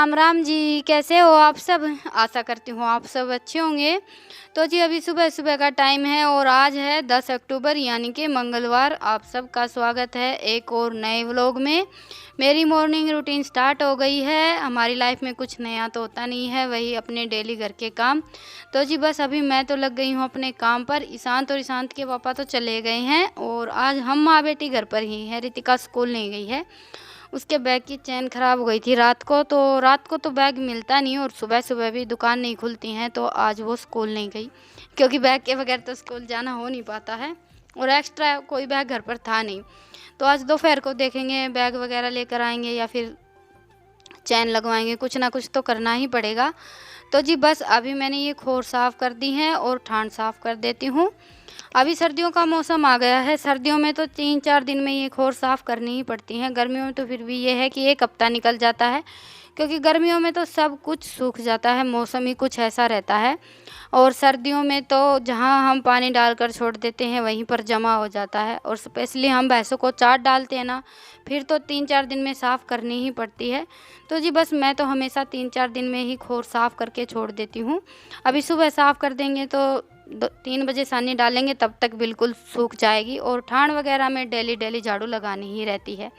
राम राम जी, कैसे हो आप सब? आशा करती हूँ आप सब अच्छे होंगे। तो जी अभी सुबह सुबह का टाइम है और आज है 10 अक्टूबर यानी कि मंगलवार। आप सबका स्वागत है एक और नए व्लॉग में। मेरी मॉर्निंग रूटीन स्टार्ट हो गई है। हमारी लाइफ में कुछ नया तो होता नहीं है, वही अपने डेली घर के काम। तो जी बस अभी मैं तो लग गई हूँ अपने काम पर। ईशांत और ईशांत के पापा तो चले गए हैं और आज हम माँ बेटी घर पर ही हैं। रितिका स्कूल नहीं गई है, उसके बैग की चेन ख़राब हो गई थी रात को तो बैग मिलता नहीं और सुबह सुबह भी दुकान नहीं खुलती हैं, तो आज वो स्कूल नहीं गई क्योंकि बैग के बगैर तो स्कूल जाना हो नहीं पाता है और एक्स्ट्रा कोई बैग घर पर था नहीं। तो आज दोपहर को देखेंगे, बैग वगैरह लेकर आएंगे या फिर चैन लगवाएंगे, कुछ ना कुछ तो करना ही पड़ेगा। तो जी बस अभी मैंने ये खोर साफ़ कर दी हैं और ठान साफ़ कर देती हूँ। अभी सर्दियों का मौसम आ गया है। सर्दियों में तो 3-4 दिन में ये खोर साफ़ करनी ही पड़ती हैं। गर्मियों में तो फिर भी ये है कि एक हफ्ता निकल जाता है क्योंकि गर्मियों में तो सब कुछ सूख जाता है, मौसम ही कुछ ऐसा रहता है। और सर्दियों में तो जहाँ हम पानी डालकर छोड़ देते हैं वहीं पर जमा हो जाता है और स्पेशली हम भैंसों को चाट डालते हैं ना, फिर तो 3-4 दिन में साफ़ करनी ही पड़ती है। तो जी बस मैं तो हमेशा 3-4 दिन में ही खोर साफ़ करके छोड़ देती हूँ। अभी सुबह साफ़ कर देंगे तो 3 बजे सानी डालेंगे तब तक बिल्कुल सूख जाएगी। और ठाण वगैरह में डेली झाड़ू लगानी ही रहती है।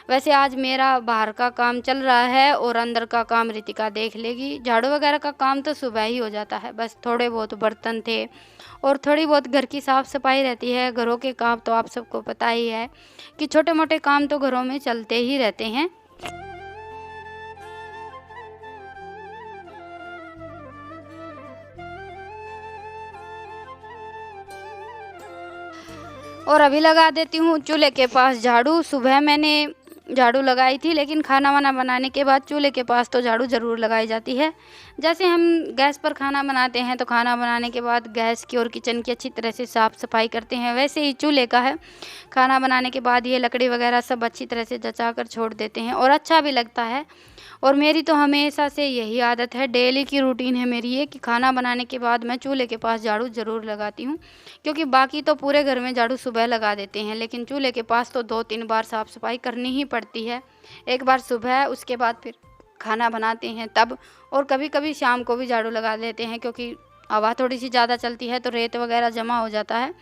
वैसे आज मेरा बाहर का काम चल रहा है और अंदर का काम रितिका देख लेगी। झाड़ू वगैरह का काम तो सुबह ही हो जाता है, बस थोड़े बहुत बर्तन थे और थोड़ी बहुत घर की साफ़ सफाई रहती है। घरों के काम तो आप सबको पता ही है कि छोटे मोटे काम तो घरों में चलते ही रहते हैं। और अभी लगा देती हूँ चूल्हे के पास झाड़ू। सुबह मैंने झाड़ू लगाई थी लेकिन खाना वाना बनाने के बाद चूल्हे के पास तो झाड़ू ज़रूर लगाई जाती है। जैसे हम गैस पर खाना बनाते हैं तो खाना बनाने के बाद गैस की और किचन की अच्छी तरह से साफ़ सफाई करते हैं, वैसे ही चूल्हे का है। खाना बनाने के बाद ये लकड़ी वगैरह सब अच्छी तरह से जचा कर छोड़ देते हैं और अच्छा भी लगता है। और मेरी तो हमेशा से यही आदत है, डेली की रूटीन है मेरी ये कि खाना बनाने के बाद मैं चूल्हे के पास झाड़ू ज़रूर लगाती हूँ। क्योंकि बाकी तो पूरे घर में झाड़ू सुबह लगा देते हैं लेकिन चूल्हे के पास तो 2-3 बार साफ़ सफाई करनी ही पड़ती है। एक बार सुबह, उसके बाद फिर खाना बनाते हैं तब, और कभी कभी शाम को भी झाड़ू लगा देते हैं क्योंकि हवा थोड़ी सी ज़्यादा चलती है तो रेत वगैरह जमा हो जाता है।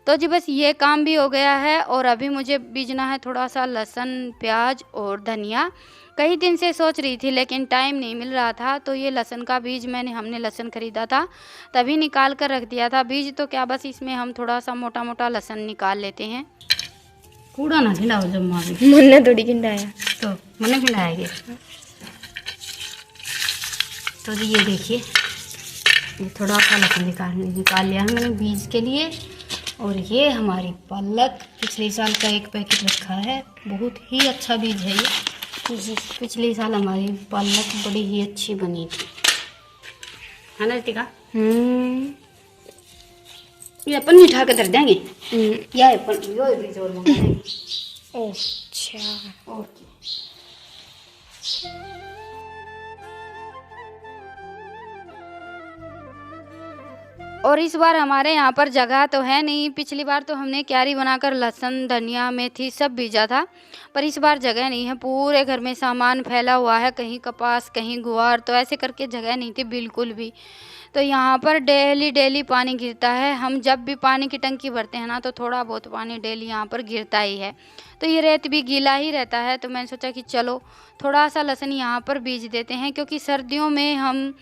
तो जी बस ये काम भी हो गया है और अभी मुझे बीजना है थोड़ा सा लहसुन, प्याज और धनिया। कई दिन से सोच रही थी लेकिन टाइम नहीं मिल रहा था, तो ये लहसुन का बीज हमने लहसुन ख़रीदा था तभी निकाल कर रख दिया था। बीज तो क्या, बस इसमें हम थोड़ा सा मोटा मोटा लहसुन निकाल लेते हैं। कूड़ा ना खिलाओ जब मावी मुन्ने थोड़ी खिंडाया तो मैंने खिलाएंगे। तो जी ये देखिए, ये थोड़ा सा लहसुन निकाल लिया है मैंने बीज के लिए। और ये हमारी पालक, पिछले साल का एक पैकेट रखा है, बहुत ही अच्छा बीज है ये। पिछले साल हमारी पालक बड़ी ही अच्छी बनी थी, है ना रितिका? ये अपन मीठा के दर देंगे या अपन यो बीज और मंगाएंगे। अच्छा, और और इस बार हमारे यहाँ पर जगह तो है नहीं। पिछली बार तो हमने क्यारी बनाकर लहसुन, धनिया, मेथी सब बीजा था, पर इस बार जगह नहीं है। पूरे घर में सामान फैला हुआ है, कहीं कपास कहीं गुआर, तो ऐसे करके जगह नहीं थी बिल्कुल भी। तो यहाँ पर डेली पानी गिरता है। हम जब भी पानी की टंकी भरते हैं ना तो थोड़ा बहुत पानी डेली यहाँ पर गिरता ही है। तो ये रेत भी गीला ही रहता है, तो मैंने सोचा कि चलो थोड़ा सा लहसुन यहाँ पर बीज देते हैं क्योंकि सर्दियों में हम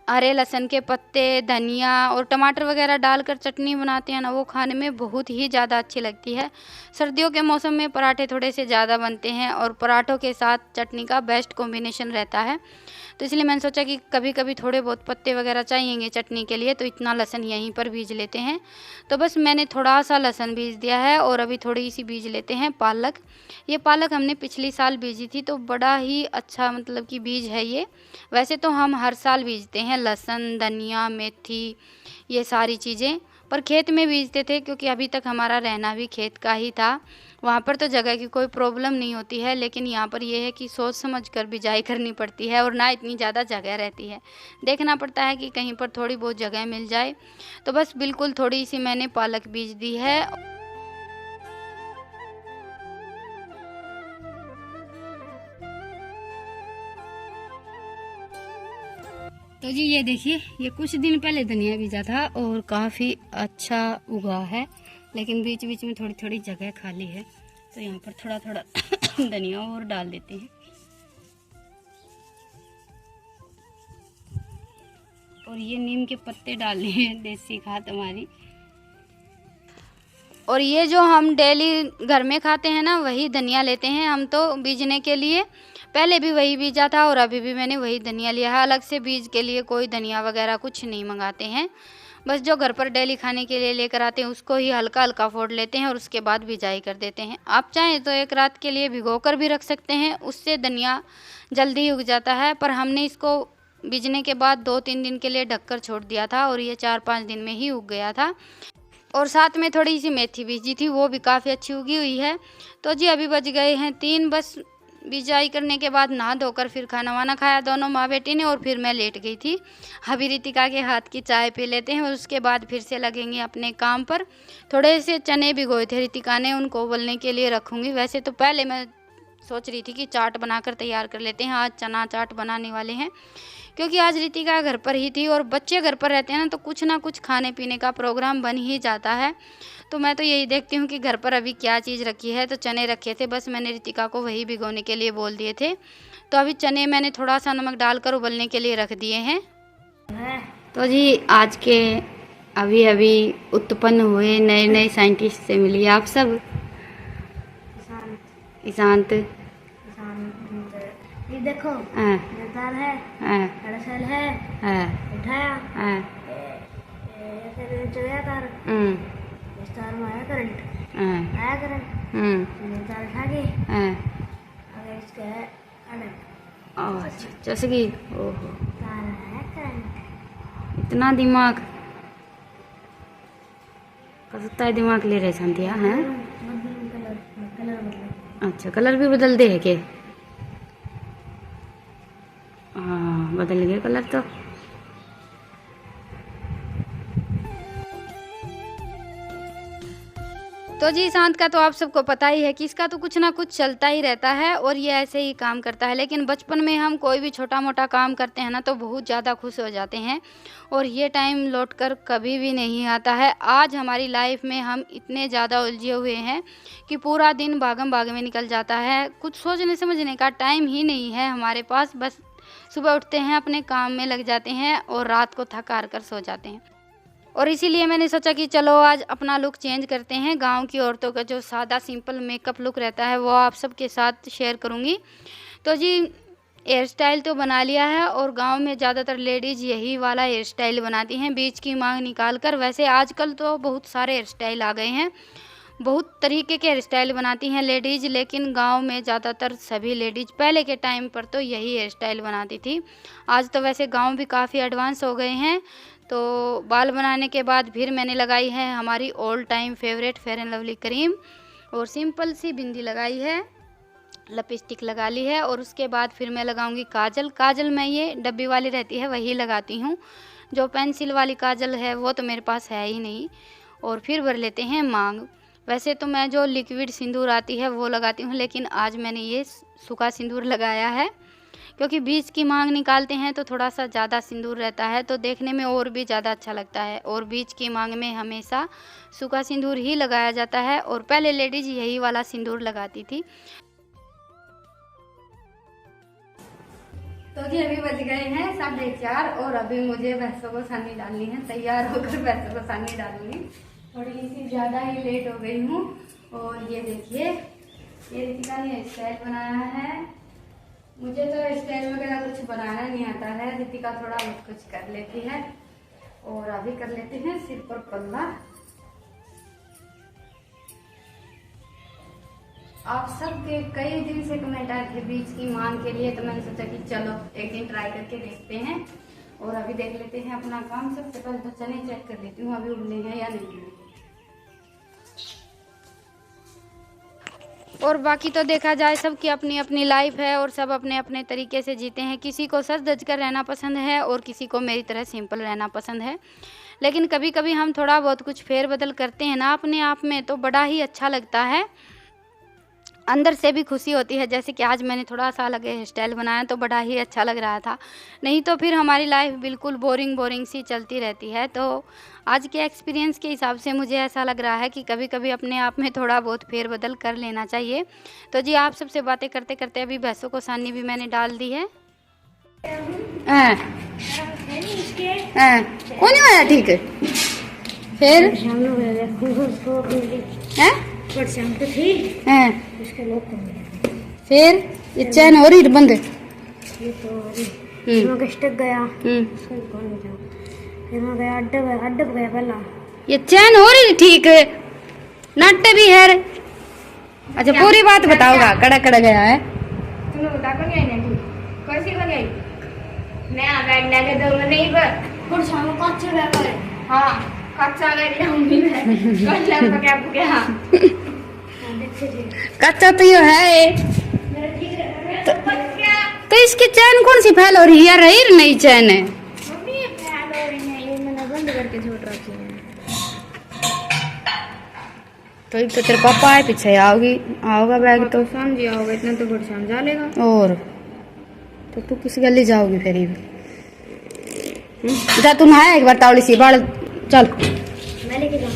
हरे लहसुन के पत्ते, धनिया और टमाटर वगैरह डालकर चटनी बनाते हैं ना, वो खाने में बहुत ही ज़्यादा अच्छी लगती है। सर्दियों के मौसम में पराठे थोड़े से ज़्यादा बनते हैं और पराठों के साथ चटनी का बेस्ट कॉम्बिनेशन रहता है। तो इसलिए मैंने सोचा कि कभी कभी थोड़े बहुत पत्ते वगैरह चाहिएंगे चटनी के लिए, तो इतना लहसुन यहीं पर बीज लेते हैं। तो बस मैंने थोड़ा सा लहसुन बीज दिया है और अभी थोड़ी सी बीज लेते हैं पालक। ये पालक हमने पिछली साल बीजी थी, तो बड़ा ही अच्छा मतलब कि बीज है ये। वैसे तो हम हर साल बीजते हैं लहसुन, धनिया, मेथी, ये सारी चीज़ें, पर खेत में बीजते थे क्योंकि अभी तक हमारा रहना भी खेत का ही था। वहाँ पर तो जगह की कोई प्रॉब्लम नहीं होती है, लेकिन यहाँ पर ये है कि सोच समझ कर बिजाई करनी पड़ती है और ना इतनी ज़्यादा जगह रहती है। देखना पड़ता है कि कहीं पर थोड़ी बहुत जगह मिल जाए। तो बस बिल्कुल थोड़ी सी मैंने पालक बीज दी है। तो जी ये देखिए, ये कुछ दिन पहले धनिया बीजा था और काफ़ी अच्छा उगा है, लेकिन बीच बीच में थोड़ी थोड़ी जगह खाली है, तो यहाँ पर थोड़ा थोड़ा धनिया और डाल देते हैं। और ये नीम के पत्ते डालने हैं, देसी खाद हमारी। और ये जो हम डेली घर में खाते हैं ना, वही धनिया लेते हैं हम तो बीजने के लिए। पहले भी वही बीजा था और अभी भी मैंने वही धनिया लिया है। अलग से बीज के लिए कोई धनिया वगैरह कुछ नहीं मंगाते हैं, बस जो घर पर डेली खाने के लिए लेकर आते हैं उसको ही हल्का हल्का फोड़ लेते हैं और उसके बाद बिजाई कर देते हैं। आप चाहें तो एक रात के लिए भिगो कर भी रख सकते हैं, उससे धनिया जल्दी उग जाता है। पर हमने इसको बीजने के बाद 2-3 दिन के लिए ढककर छोड़ दिया था और ये 4-5 दिन में ही उग गया था। और साथ में थोड़ी सी मेथी बीजी थी, वो भी काफ़ी अच्छी उगी हुई है। तो जी अभी बज गए हैं 3, बस बिजाई करने के बाद नहा धोकर फिर खाना वाना खाया दोनों माँ बेटी ने, और फिर मैं लेट गई थी। अभी रितिका के हाथ की चाय पी लेते हैं और उसके बाद फिर से लगेंगे अपने काम पर। थोड़े से चने भिगोए थे रितिका ने, उनको उबलने के लिए रखूँगी। वैसे तो पहले मैं सोच रही थी कि चाट बनाकर तैयार कर लेते हैं, आज चना चाट बनाने वाले हैं, क्योंकि आज रितिका घर पर ही थी और बच्चे घर पर रहते हैं ना, तो कुछ ना कुछ खाने पीने का प्रोग्राम बन ही जाता है। तो मैं तो यही देखती हूँ कि घर पर अभी क्या चीज़ रखी है। तो चने रखे थे, बस मैंने रितिका को वही भिगोने के लिए बोल दिए थे। तो अभी चने मैंने थोड़ा सा नमक डालकर उबलने के लिए रख दिए हैं। तो जी आज के अभी अभी उत्पन्न हुए नए नए साइंटिस्ट से मिलिए आप सब। ईशांत, ये देखो, दाल है, कड़छल है, उठाया, फिर चलाया तार, इस तार में आया करंट, तार उठा के, अगर इसका है अड़क, अच्छा चसकी, ओहो तार आया करंट। इतना दिमाग कसता है, दिमाग ले रहे शांतिया हैं। कलर बदला। अच्छा कलर भी बदल दे है के? हाँ बदल गए कलर तो। तो जी शांत का तो आप सबको पता ही है कि इसका तो कुछ ना कुछ चलता ही रहता है और ये ऐसे ही काम करता है। लेकिन बचपन में हम कोई भी छोटा मोटा काम करते हैं ना, तो बहुत ज़्यादा खुश हो जाते हैं और ये टाइम लौट कर कभी भी नहीं आता है। आज हमारी लाइफ में हम इतने ज़्यादा उलझे हुए हैं कि पूरा दिन भागम भाग में निकल जाता है, कुछ सोचने समझने का टाइम ही नहीं है हमारे पास। बस सुबह उठते हैं, अपने काम में लग जाते हैं और रात को थक हार कर सो जाते हैं। और इसीलिए मैंने सोचा कि चलो आज अपना लुक चेंज करते हैं। गांव की औरतों का जो सादा सिंपल मेकअप लुक रहता है वो आप सबके साथ शेयर करूंगी। तो जी हेयर स्टाइल तो बना लिया है और गांव में ज़्यादातर लेडीज़ यही वाला हेयर स्टाइल बनाती हैं, बीच की मांग निकाल कर। वैसे आजकल तो बहुत सारे हेयर स्टाइल आ गए हैं, बहुत तरीके के हेयर स्टाइल बनाती हैं लेडीज़, लेकिन गांव में ज़्यादातर सभी लेडीज़ पहले के टाइम पर तो यही हेयर स्टाइल बनाती थी। आज तो वैसे गांव भी काफ़ी एडवांस हो गए हैं। तो बाल बनाने के बाद फिर मैंने लगाई है हमारी all time favourite fair and lovely cream और सिंपल सी बिंदी लगाई है, लिपस्टिक लगा ली है और उसके बाद फिर मैं लगाऊंगी काजल। काजल मैं ये डब्बी वाली रहती है वही लगाती हूँ, जो पेंसिल वाली काजल है वो तो मेरे पास है ही नहीं। और फिर भर लेते हैं मांग। वैसे तो मैं जो लिक्विड सिंदूर आती है वो लगाती हूँ, लेकिन आज मैंने ये सूखा सिंदूर लगाया है, क्योंकि बीच की मांग निकालते हैं तो थोड़ा सा ज़्यादा सिंदूर रहता है तो देखने में और भी ज़्यादा अच्छा लगता है। और बीच की मांग में हमेशा सूखा सिंदूर ही लगाया जाता है और पहले लेडीज़ यही वाला सिंदूर लगाती थी। तो जी अभी बज गए हैं 4:30 और अभी मुझे भैंसों को सानी डालनी है, तैयार होकर भैंसों को सानी डालनी है। थोड़ी सी ज़्यादा ही लेट हो गई हूँ। और ये देखिए, ये रितिका ने स्टाइल बनाया है। मुझे तो स्टाइल वगैरह कुछ बनाना नहीं आता है, रितिका थोड़ा बहुत कुछ कर लेती है। और अभी कर लेते हैं सिर पर पल्ला। आप सब के कई दिन से कमेंट आए थे बीच की मांग के लिए, तो मैंने सोचा कि चलो एक दिन ट्राई करके देखते हैं। और अभी देख लेते हैं अपना काम। सबसे पहले तो चने चेक कर लेती हूँ अभी उगले हैं या नहीं। और बाकी तो देखा जाए सबकी अपनी अपनी लाइफ है और सब अपने अपने तरीके से जीते हैं। किसी को सज धज कर रहना पसंद है और किसी को मेरी तरह सिंपल रहना पसंद है। लेकिन कभी कभी हम थोड़ा बहुत कुछ फेर बदल करते हैं ना अपने आप में, तो बड़ा ही अच्छा लगता है। अंदर से भी खुशी होती है। जैसे कि आज मैंने थोड़ा सा अलग हेयर स्टाइल बनाया तो बड़ा ही अच्छा लग रहा था, नहीं तो फिर हमारी लाइफ बिल्कुल बोरिंग सी चलती रहती है। तो आज के एक्सपीरियंस के हिसाब से मुझे ऐसा लग रहा है कि कभी कभी अपने आप में थोड़ा बहुत फेरबदल कर लेना चाहिए। तो जी आप सबसे बातें करते करते अभी भैंसों को सानी भी मैंने डाल दी है। कौन आया ठीक है फिर शाम को थी उसके लोग फिर ये चैन हो रही बंद, ये तो स्टक गया, फिर मैं गया अड्डा गया पहला, ये चैन हो रही ठीक है, नट भी है। अच्छा पूरी बात बताओगा, कड़ा कड़ा गया है तुम्हें बता कौन गया नहीं कैसी कौन गई नया बैग लेके दो नहीं पर शाम को कच्चा बैग है। हाँ कच्चा बैग लाऊंगी मैं कच्चा बैग क्या कच्चा तो ये है तो इसकी चैन कौन सी फैल हो रही है यार, रही नहीं चैन है मैंने बंद करके छोड़ रखी है। तो एक तो तेरे पापा है पीछे आओगा बैग तो समझ आओगे इतना तो गुड़ समझा लेगा। और तो तू किस गली जाओगी फिर जा, तू नहाया एक बार तावड़ी सी बाल चल मैं लेके जाऊँ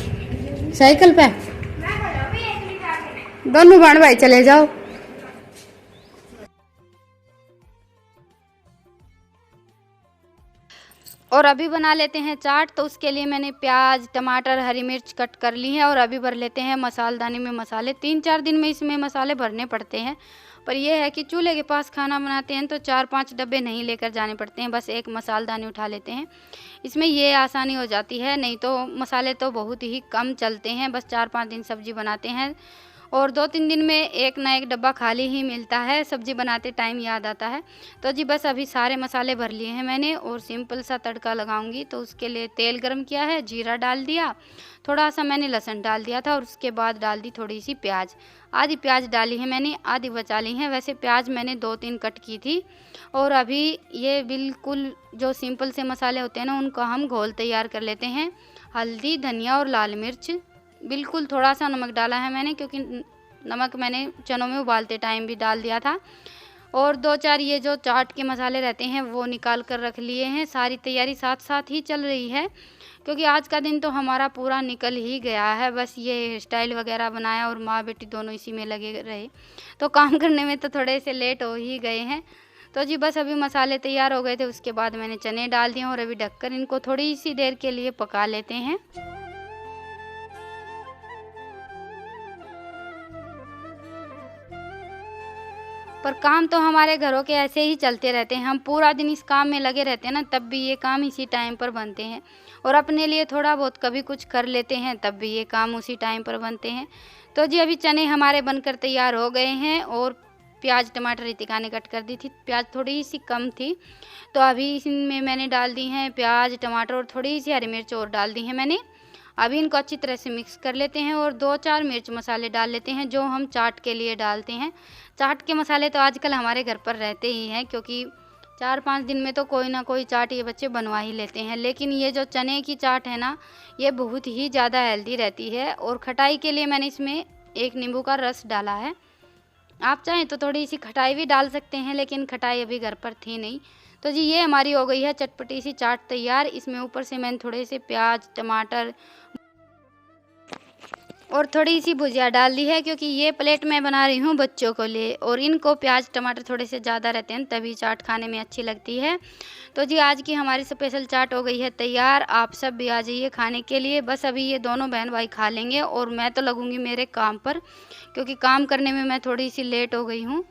साइकिल पे, दोनों बहन भाई चले जाओ। और अभी बना लेते हैं चाट। तो उसके लिए मैंने प्याज टमाटर हरी मिर्च कट कर ली है और अभी भर लेते हैं मसालदानी में मसाले। 3-4 दिन में इसमें मसाले भरने पड़ते हैं, पर यह है कि चूल्हे के पास खाना बनाते हैं तो 4-5 डब्बे नहीं लेकर जाने पड़ते हैं, बस एक मसालदानी उठा लेते हैं। इसमें ये आसानी हो जाती है, नहीं तो मसाले तो बहुत ही कम चलते हैं, बस 4-5 दिन सब्जी बनाते हैं और 2-3 दिन में एक ना एक डब्बा खाली ही मिलता है, सब्जी बनाते टाइम याद आता है। तो जी बस अभी सारे मसाले भर लिए हैं मैंने और सिंपल सा तड़का लगाऊंगी। तो उसके लिए तेल गरम किया है, जीरा डाल दिया, थोड़ा सा मैंने लहसुन डाल दिया था और उसके बाद डाल दी थोड़ी सी प्याज। आधी प्याज डाली है मैंने, आधी बचा ली है। वैसे प्याज मैंने 2-3 कट की थी। और अभी ये बिल्कुल जो सिंपल से मसाले होते हैं ना, उनका हम घोल तैयार कर लेते हैं। हल्दी धनिया और लाल मिर्च, बिल्कुल थोड़ा सा नमक डाला है मैंने, क्योंकि नमक मैंने चनों में उबालते टाइम भी डाल दिया था। और 2-4 ये जो चाट के मसाले रहते हैं वो निकाल कर रख लिए हैं। सारी तैयारी साथ साथ ही चल रही है, क्योंकि आज का दिन तो हमारा पूरा निकल ही गया है। बस ये हेयर स्टाइल वगैरह बनाया और माँ बेटी दोनों इसी में लगे रहे, तो काम करने में तो थोड़े से लेट हो ही गए हैं। तो जी बस अभी मसाले तैयार हो गए थे, उसके बाद मैंने चने डाल दिए और अभी ढककर इनको थोड़ी सी देर के लिए पका लेते हैं। पर काम तो हमारे घरों के ऐसे ही चलते रहते हैं, हम पूरा दिन इस काम में लगे रहते हैं ना, तब भी ये काम इसी टाइम पर बनते हैं। और अपने लिए थोड़ा बहुत कभी कुछ कर लेते हैं, तब भी ये काम उसी टाइम पर बनते हैं। तो जी अभी चने हमारे बनकर तैयार हो गए हैं और प्याज टमाटर रितिका ने कट कर दी थी, प्याज थोड़ी सी कम थी, तो अभी इसमें मैंने डाल दी हैं प्याज टमाटर और थोड़ी सी हरी मिर्च और डाल दी है मैंने। अभी इनको अच्छी तरह से मिक्स कर लेते हैं और 2-4 मिर्च मसाले डाल लेते हैं जो हम चाट के लिए डालते हैं। चाट के मसाले तो आजकल हमारे घर पर रहते ही हैं, क्योंकि 4-5 दिन में तो कोई ना कोई चाट ये बच्चे बनवा ही लेते हैं। लेकिन ये जो चने की चाट है ना, ये बहुत ही ज़्यादा हेल्दी रहती है। और खटाई के लिए मैंने इसमें 1 नींबू का रस डाला है। आप चाहें तो थोड़ी सी खटाई भी डाल सकते हैं, लेकिन खटाई अभी घर पर थी नहीं। तो जी ये हमारी हो गई है चटपटी सी चाट तैयार। इसमें ऊपर से मैंने थोड़े से प्याज टमाटर और थोड़ी सी भुजिया डाल दी है, क्योंकि ये प्लेट मैं बना रही हूँ बच्चों को लिए, और इनको प्याज टमाटर थोड़े से ज़्यादा रहते हैं तभी चाट खाने में अच्छी लगती है। तो जी आज की हमारी स्पेशल चाट हो गई है तैयार। आप सब भी आ जाइए खाने के लिए। बस अभी ये दोनों बहन भाई खा लेंगे और मैं तो लगूंगी मेरे काम पर, क्योंकि काम करने में मैं थोड़ी सी लेट हो गई हूँ।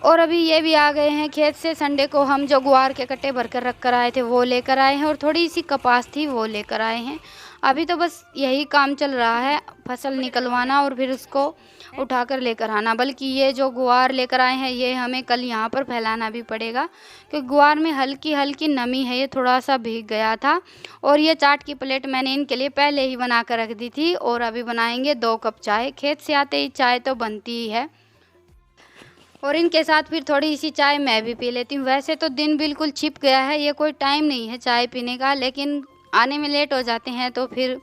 और अभी ये भी आ गए हैं खेत से। संडे को हम जो गुआर के कट्टे भरकर रख कर आए थे वो लेकर आए हैं, और थोड़ी सी कपास थी वो लेकर आए हैं। अभी तो बस यही काम चल रहा है, फसल निकलवाना और फिर उसको उठाकर लेकर आना। बल्कि ये जो गुआर लेकर आए हैं ये हमें कल यहाँ पर फैलाना भी पड़ेगा, क्योंकि गुआर में हल्की हल्की नमी है, ये थोड़ा सा भीग गया था। और ये चाट की प्लेट मैंने इनके लिए पहले ही बना कर रख दी थी। और अभी बनाएंगे 2 कप चाय। खेत से आते ही चाय तो बनती ही है। और इनके साथ फिर थोड़ी सी चाय मैं भी पी लेती हूँ। वैसे तो दिन बिल्कुल छिप गया है, ये कोई टाइम नहीं है चाय पीने का, लेकिन आने में लेट हो जाते हैं तो फिर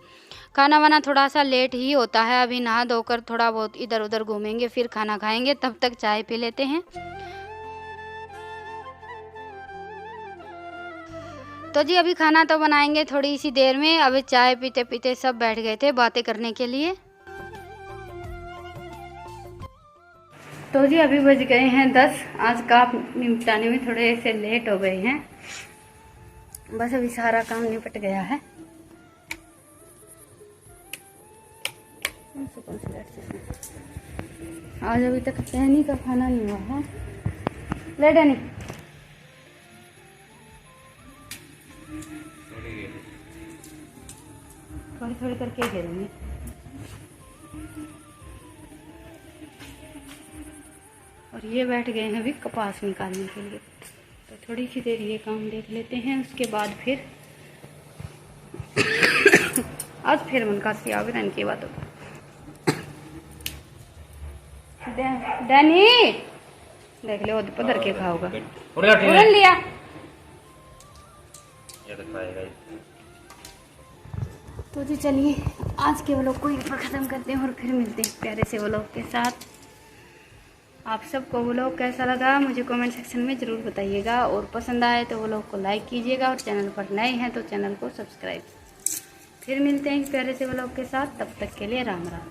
खाना वाना थोड़ा सा लेट ही होता है। अभी नहा धोकर थोड़ा बहुत इधर उधर घूमेंगे, फिर खाना खाएंगे, तब तक चाय पी लेते हैं। तो जी अभी खाना तो बनाएंगे थोड़ी सी देर में। अभी चाय पीते पीते सब बैठ गए थे बातें करने के लिए। तो जी अभी बज गए हैं 10। आज काम निपटाने में थोड़े से लेट हो गए हैं, बस अभी सारा काम निपट गया है। आज अभी तक डैनी का खाना नहीं हुआ है। ले डैनी, थोड़ी थोड़ी करके गिरूंगी। और ये बैठ गए हैं अभी कपास निकालने के लिए, तो थोड़ी सी देर ये काम देख लेते हैं, उसके बाद फिर आज फिर मन का सियावरन की बात होगी। डैनी देख ले पधर के खाओगा, उड़न लिया। तो जी चलिए आज के व्लॉग को यहीं पर ख़त्म करते हैं और फिर मिलते हैं प्यारे से व्लॉग के साथ। आप सबको व्लॉग कैसा लगा मुझे कमेंट सेक्शन में ज़रूर बताइएगा, और पसंद आए तो व्लॉग को लाइक कीजिएगा, और चैनल पर नए हैं तो चैनल को सब्सक्राइब। फिर मिलते हैं प्यारे से व्लॉग के साथ, तब तक के लिए राम राम।